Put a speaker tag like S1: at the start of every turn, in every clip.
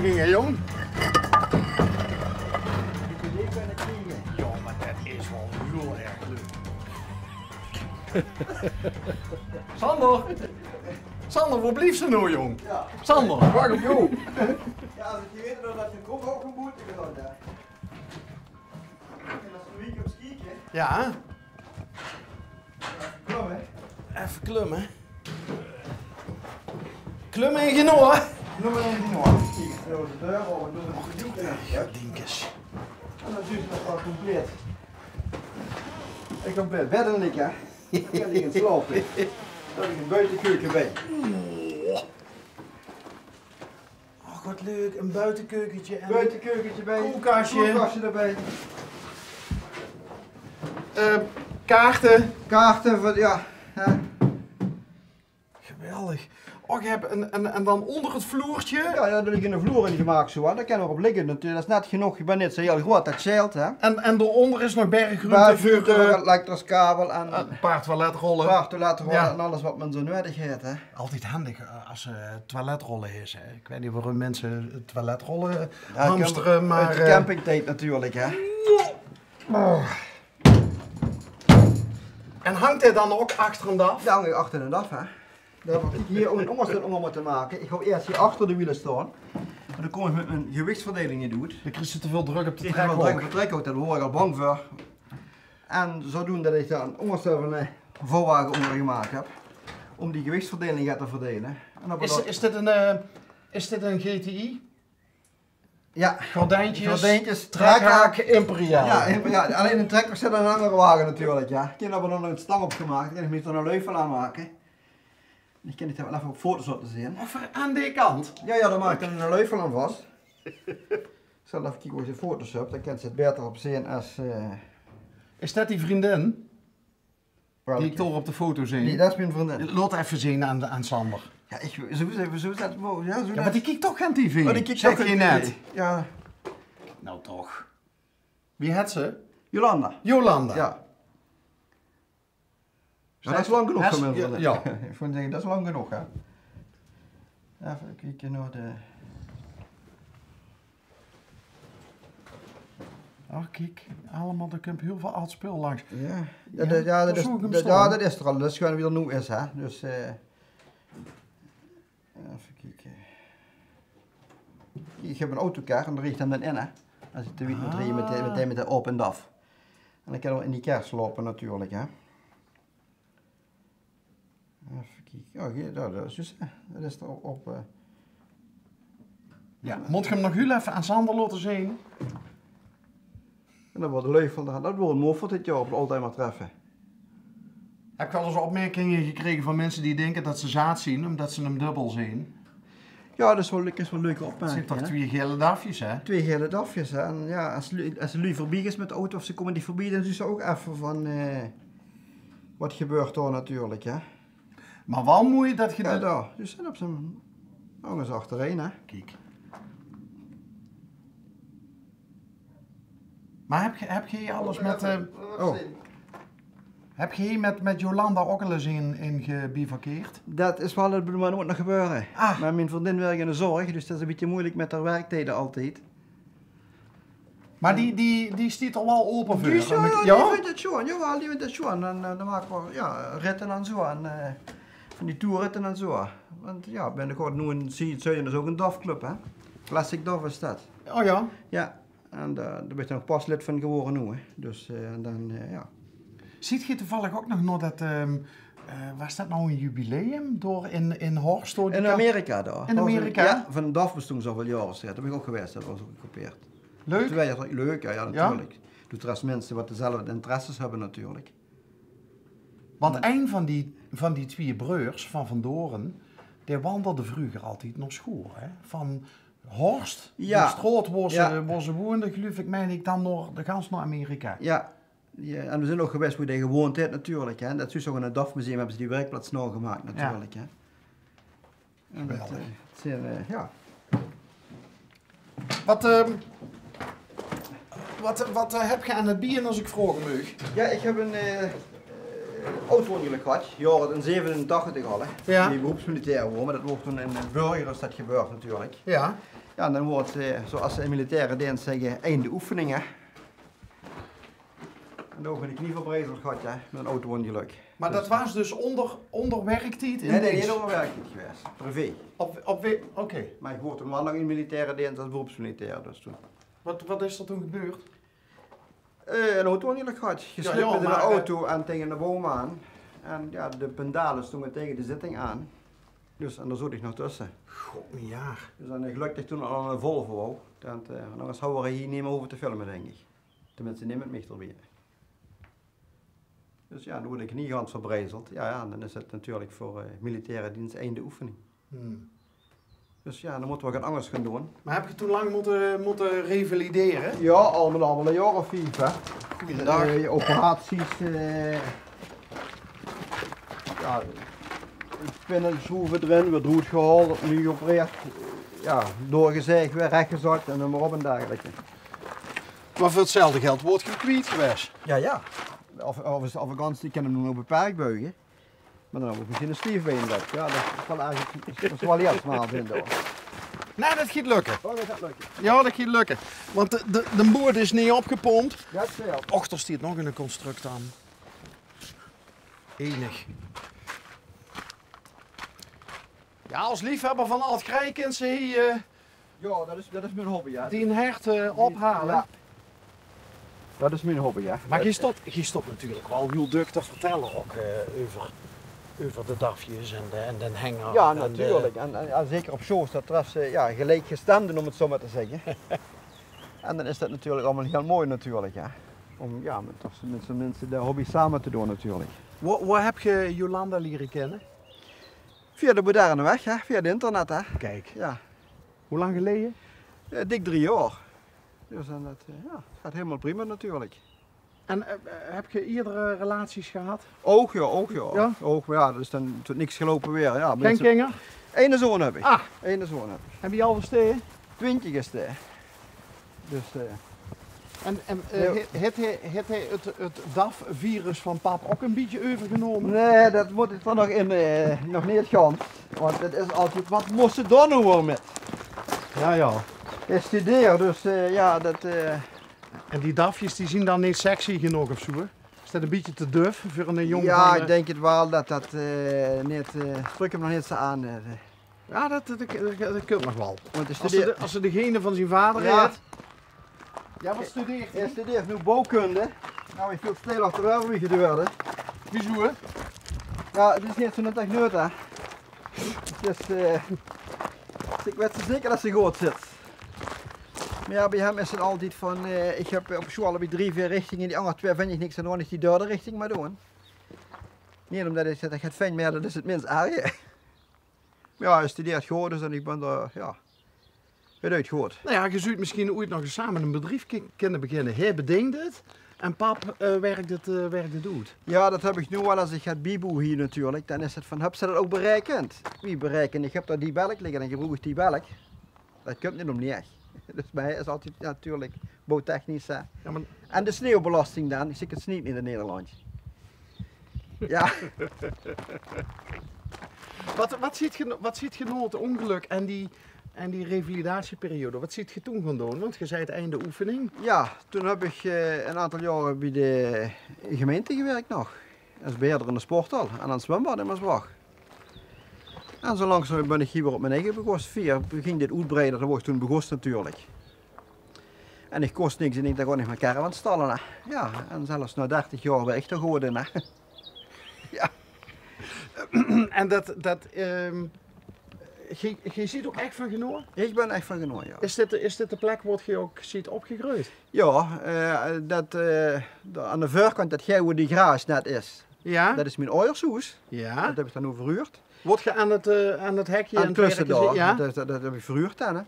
S1: uitdaging, hè, jong? Ja, maar dat is wel heel erg leuk. Sander! Sander, waar blijft ze nou, jong?
S2: Ja.
S1: Sander, wacht op jou.
S2: Ja, als ik je weet dat je kop ook een boete gedaan hebt. En als we een week op skiën,
S1: Ja,
S2: klommen.
S1: even klimmen. Klimmen in genoeg.
S2: Noem maar even die nog. Kijk, zo de deur open, doen we de diepte.
S1: Ja, dinkes.
S2: En dan duurt het nog wel compleet. Ik compleet bed en ik, hè. Ik kan niet slapen. Dan heb ik een buitenkeuken bij.
S1: Oh, wat leuk. Een buitenkeukentje en
S2: Buitenkeukentje bij.
S1: koelkastje.
S2: Koelkastje erbij.
S1: Kaarten.
S2: Kaarten voor, ja. Hè.
S1: Geweldig. Oh, je hebt en dan onder het vloertje.
S2: Ja, daar ligt een vloer in gemaakt zo, hè. Daar kan erop liggen natuurlijk. Dat is net genoeg. Je bent niet zo heel groot, dat scheelt, hè.
S1: En daaronder is nog berggroente
S2: Buiten
S1: voor
S2: elektrisch kabel en
S1: een paar toiletrollen.
S2: toiletrollen
S1: Ja.
S2: en alles wat men zo nodig heeft, hè.
S1: Altijd handig als toiletrollen is. Hè. Ik weet niet waarom mensen toiletrollen
S2: Ja,
S1: hamsteren, maar...
S2: uit de campingtijd natuurlijk, hè.
S1: En hangt hij dan ook achter en af?
S2: Daar hang ik achter en af, hè. Daar heb ik hier ook een onderstel om moeten maken. Ik ga eerst hier achter de wielen staan. En dan kom ik met mijn gewichtsverdeling niet doen.
S1: Dan krijg je te veel druk op de
S2: Ik ga wel
S1: trekhok.
S2: druk op trekhout, daar word ik al bang voor. En zodoende dat ik daar een onderstel van een voorwagen onder gemaakt heb. Om die gewichtsverdeling te verdelen. En dan
S1: Is dit een GTI?
S2: ja,
S1: Gordijntjes,
S2: trekhaak.
S1: trekhaak, imperiaal.
S2: Ja, alleen een trekker zit in een andere wagen natuurlijk, ja. Ik heb er nog een stang op gemaakt, ik kan er een leuvel aan maken. Ik kan het wel even op foto's laten zien.
S1: Of aan die kant?
S2: Ja, dan maak ik er een leuvel aan vast. Ik zal even kijken hoe je foto's hebt, dan kan je het beter op zien als...
S1: Is dat die vriendin
S2: welke?
S1: die ik toch op de foto zie?
S2: Nee, dat is mijn vriendin.
S1: Laat even zien aan Sander.
S2: Ja, zo staat het boven. Ja, zo
S1: Ja, maar die kijkt toch aan tv?
S2: Oh, die kijkt
S1: zeg
S2: toch
S1: je
S2: aan
S1: net.
S2: TV. Ja,
S1: Nou toch. Wie had ze?
S2: Jolanda.
S1: Jolanda.
S2: Ja. Maar dat is lang genoeg voor mijn vriendin.
S1: Ja.
S2: Ik vond zeggen, dat is lang genoeg, hè. Even kijken naar de...
S1: Oh kijk, allemaal, er komt heel veel oud spul langs.
S2: Ja,
S1: dat is ook een storm.
S2: ja, dat is er al. Dat is gewoon weer nieuw is, hè. Dus, even kijken. Ik heb een autokar en daar richt hem dan in, hè. Als ik te weten moet rijden meteen met de op en af. En dan kan je in die kar slopen natuurlijk, hè. Even kijken. Oh, dat is dus, dat is er op.
S1: Ja, moet je hem nog heel even aan Sander laten zien?
S2: En dan wordt de leuvel, dat wordt mooi voor dit jaar op de oldtimer treffen.
S1: Heb ik wel eens opmerkingen gekregen van mensen die denken dat ze zaad zien, omdat ze hem dubbel zien.
S2: Ja, dat is wel een leuke
S1: Het
S2: opmerking.
S1: zijn toch
S2: hè.
S1: twee gele dafjes, hè?
S2: Twee gele dafjes. Hè. En ja, als jullie voorbij is met de auto of ze komen die voorbij, dan zien ze ook even van wat gebeurt er natuurlijk. Hè.
S1: Maar wel mooi dat je
S2: Ja,
S1: dat...
S2: daar. Dus zijn op zijn hangers achterin. Hè.
S1: Kijk. Maar heb je hier alles met... Heb je hier met Jolanda ook al eens in gebivakkeerd?
S2: Dat is wel, dat moet nog gebeuren.
S1: Ah.
S2: Maar mijn vriendin werkt in de zorg, dus dat is een beetje moeilijk met haar werktijden altijd.
S1: Maar die stiet al wel open voor.
S2: Die is, ja,
S1: Ja?
S2: die vindt het schoon, jawel, die vindt het schoon. En dan maken we ja, ritten en zo, en van die toerritten en zo. Want ja, binnenkort nu in Zuiden is ook een DAF-club, hè. Classic DAF is dat.
S1: Oh ja?
S2: Ja, en daar ben je nog pas lid van geworden nu, hè. Dus dan, ja.
S1: Ziet je toevallig ook nog dat... was dat nou een jubileum door in Horst? Door die
S2: In Amerika daar.
S1: In Amerika?
S2: Ja, van DAF bestond zoveel jaren. Daar ben ik ook geweest, dat was ook gekopieerd.
S1: Leuk?
S2: Leuk, ja, natuurlijk. Doet er als mensen wat dezelfde interesses hebben natuurlijk.
S1: Want een van die twee broers van Van Doren, die wandelde vroeger altijd naar school. Hè? Van Horst,
S2: Ja.
S1: de straat waar
S2: Ja.
S1: ze woonden, geloof ik, meen ik dan de gans naar Amerika.
S2: Ja. Ja, en we zijn ook geweest waar hij gewoond heeft natuurlijk. Hè. Dat is ook in het DAF-museum hebben ze die werkplaats nou gemaakt natuurlijk. Hè. En dat,
S1: Geweldig.
S2: ja.
S1: Wat heb je aan het bier als ik vragen mag?
S2: Ja, ik heb een auto-ongeluk gehad, jaren in 87 al. Hè.
S1: Ja.
S2: Die beroepsmilitair worden, maar dat wordt toen in Burger is dat gebeurd natuurlijk.
S1: Ja.
S2: Ja, en dan wordt, zoals ze in militaire dienst zeggen, einde oefeningen. En ook met de knie verbrijzeld gehad, ja, met een auto-ongeluk.
S1: Maar dat was dus onder werktijd?
S2: Nee, niet onder werktijd geweest. Privé.
S1: Oké.
S2: Maar ik word toen wel nog in militaire dienst als beroepsmilitair, dus toen.
S1: Wat is er toen gebeurd?
S2: Een auto-ongeluk gehad. Geslipt met een auto en tegen de boom aan. En ja, de pendalen stonden tegen de zitting aan. Dus, en daar zat ik nog tussen.
S1: God, ja.
S2: Dus dan gelukkig toen al een Volvo. Want anders zouden we hier niet meer over te filmen, denk ik. Tenminste, niet met mij erbij. Dus ja, dan wordt de kniegans verbrijzeld. Ja, en dan is het natuurlijk voor militaire dienst einde oefening. Dus ja, dan moeten we wat anders gaan doen.
S1: Maar heb je toen lang moeten revalideren?
S2: Ja, al met al een jaar of 5, hè.
S1: Goeiedag.
S2: Operaties, ja, spinnen, schroeven erin, weer roet gehaald, nu geopereerd. Ja, doorgezaagd, weer rechtgezakt en dan maar op en dergelijke.
S1: Maar voor hetzelfde geld wordt je kwijt geweest.
S2: Ja. Of vakantie, ik kan hem nog op een park buigen. Maar dan heb ik misschien een stiefbeen dat. Ja, dat is wel eigenlijk, dat is wel heel smaal vinden hoor.
S1: Nee, dat gaat lukken.
S2: Oh, dat gaat lukken.
S1: Ja, dat gaat lukken. Want de boord is niet opgepompt.
S2: Ja, dat is wel.
S1: Och, er staat nog een construct aan. Enig. Ja, als liefhebber van Alt Krijkens,
S2: Ja, dat is mijn hobby, ja.
S1: die een hert ophalen.
S2: Ja. Dat is mijn hobby, ja.
S1: Maar je stopt natuurlijk wel heel druk te vertellen ook over de dafjes en de hanger.
S2: Ja,
S1: en
S2: natuurlijk. En zeker op shows, dat treft ze ja, gelijkgestemden om het zo maar te zeggen. En dan is dat natuurlijk allemaal heel mooi natuurlijk, ja. Om ja, met zo'n mensen de hobby samen te doen natuurlijk.
S1: Waar heb je Jolanda leren kennen?
S2: Via de moderne weg, hè? Via het internet, hè.
S1: Kijk,
S2: Ja.
S1: hoe lang geleden?
S2: Dik 3 jaar. Dus en dat gaat helemaal prima natuurlijk.
S1: En heb je eerdere relaties gehad?
S2: Ook ja.
S1: Ja?
S2: Ook, maar ja, dus dan tot niks gelopen weer. Ja,
S1: Geen kinger?
S2: Ene zoon heb ik.
S1: Ah.
S2: Ene zoon heb ik.
S1: Heb je al versteden?
S2: 20 is het. Dus
S1: Heeft hij het DAF-virus van pap ook een beetje overgenomen?
S2: nee, dat moet ik er nog in, nog niet gaan. Want het is altijd, wat moest ze dan nou weer met?
S1: Ja.
S2: Ik studeer, dus ja, dat...
S1: En die DAFjes die zien dan niet sexy genoeg of zo? Hè? Is dat een beetje te duf voor een jongen?
S2: Ja,
S1: van,
S2: ik denk het wel dat dat niet... druk hem nog niet zo aan.
S1: Ja, dat kunt nog wel.
S2: Want ik
S1: Als
S2: studeer...
S1: ze de genen van zijn vader
S2: Ja.
S1: heeft. Ja, wat studeert hij?
S2: Ik studeer nu bouwkunde. Nou, ik viel stil achterover wie gebeurde.
S1: Wieso, hè?
S2: Ja, het is niet zo'n techneut, hè. Het is... ik weet zeker dat ze goed zit. Maar ja, bij hem is het altijd van, ik heb op school heb ik 3, 4 richtingen, die andere 2 vind ik niks aan doen, is die derde richting maar doen. Niet omdat ik zeg dat gaat fijn, maar dat is het minst erg. Maar ja, hij studeert goed, dus en ik ben er, ja, het uit goed.
S1: Nou ja, je zult misschien ooit nog eens samen een bedrijf kunnen beginnen. Hij bedenkt het en pap werkt het uit.
S2: Ja, dat heb ik nu wel als ik ga biboe hier natuurlijk, dan is het van, heb ze dat ook berekend? Wie berekend? Ik heb daar die balk liggen en gebruik ik die balk. Dat komt niet om niet echt. Dus bij mij is altijd ja, natuurlijk bouwtechnisch.
S1: Ja, maar...
S2: En de sneeuwbelasting dan, ik zie het niet in het Nederland. Ja.
S1: Wat ziet je nou het ongeluk en die revalidatieperiode? Wat ziet je toen gaan doen? Want je zei het einde oefening.
S2: Ja, toen heb ik een aantal jaren bij de gemeente gewerkt nog. Als beheerder in de sporthal en aan het zwembad in Maasbracht. En zo langzaam ben ik hier weer op mijn eigen begost. Ging dit uitbreiden, dat was toen begost natuurlijk. En ik kost niks en ik dacht gewoon niet mijn caravan stallen. Hè. Ja, en zelfs na 30 jaar ben ik er goed in. Hè. Ja.
S1: En je ziet ook echt van genoten?
S2: Ik ben echt van genoten, ja.
S1: Is dit de plek waar je ook ziet opgegroeid?
S2: Ja, aan de voorkant dat gij waar die graas net is.
S1: Ja?
S2: Dat is mijn ooiershoes.
S1: Ja.
S2: Dat heb ik dan nu verhuurd.
S1: Word je aan het hekje
S2: Aan
S1: en
S2: het klussen daar,
S1: ja?
S2: dat heb ik verhuurd dan.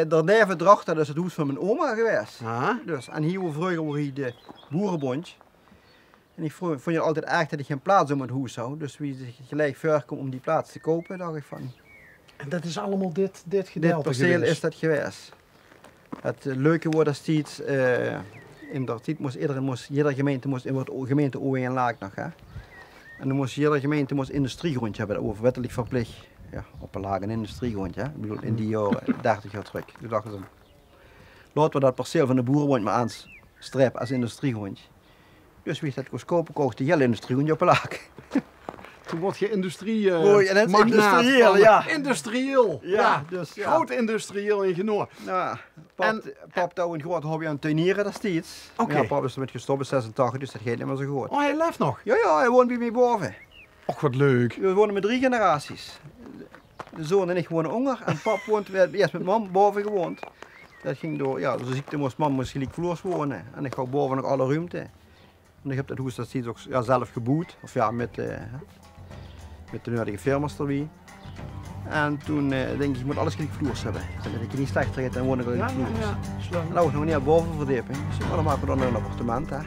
S2: Daarneven dracht, dat is het huis van mijn oma geweest.
S1: Ah.
S2: Dus, en hier vroeger was hier de boerenbond. En ik vond je altijd erg dat ik geen plaats om het huis had. Dus wie zich gelijk voorkwam om die plaats te kopen, dacht ik van...
S1: En dat is allemaal dit gedeelte
S2: Dit perceel
S1: geweest.
S2: is dat geweest. Het leuke wordt dat steeds, in de tijd moest iedere gemeente in wat gemeente OE en Laak nog. Hè? En dan moest iedere gemeente industriegrond hebben, dat over wettelijk verplicht. ja, op een lage industriegrond. Ja? Ik bedoel, in die jaren, 30 jaar terug. Toen dachten ze, laten we dat perceel van de boerengrond maar aanstrepen als industriegrondje. Dus wie dat kost kopen, kocht die hele industriegrondje op een laag.
S1: Toen word je industrie.
S2: Mooi, en het is industrieel, ja.
S1: Industrieel.
S2: Ja, dus ja.
S1: Groot industrieel ingenieur.
S2: Nou, pap touw een groot hobby aan tuinieren, dat is iets.
S1: Oké.
S2: Ja, pap is er met gestopt in 86, dus dat gaat niet meer zo goed.
S1: Oh, hij leeft nog.
S2: Ja, hij woont bij mij boven.
S1: Och, wat leuk.
S2: We wonen met 3 generaties. De zoon en ik wonen onder en pap woont eerst met mam boven gewoond. Dat ging door, ja, de ziekte moest mam gelijkvloers wonen en ik had boven nog alle ruimte. En ik heb dat huis dat steeds ook ja, zelf gebouwd, of ja, met de nodige firma's erbij. En toen denk ik, je moet alles gelijkvloers hebben. Dat je niet slechter gaat, dan woon ik al in de vloers.
S1: Slim.
S2: En nou nog niet op bovenverdieping, dus dan maken we dan een appartement. Hè.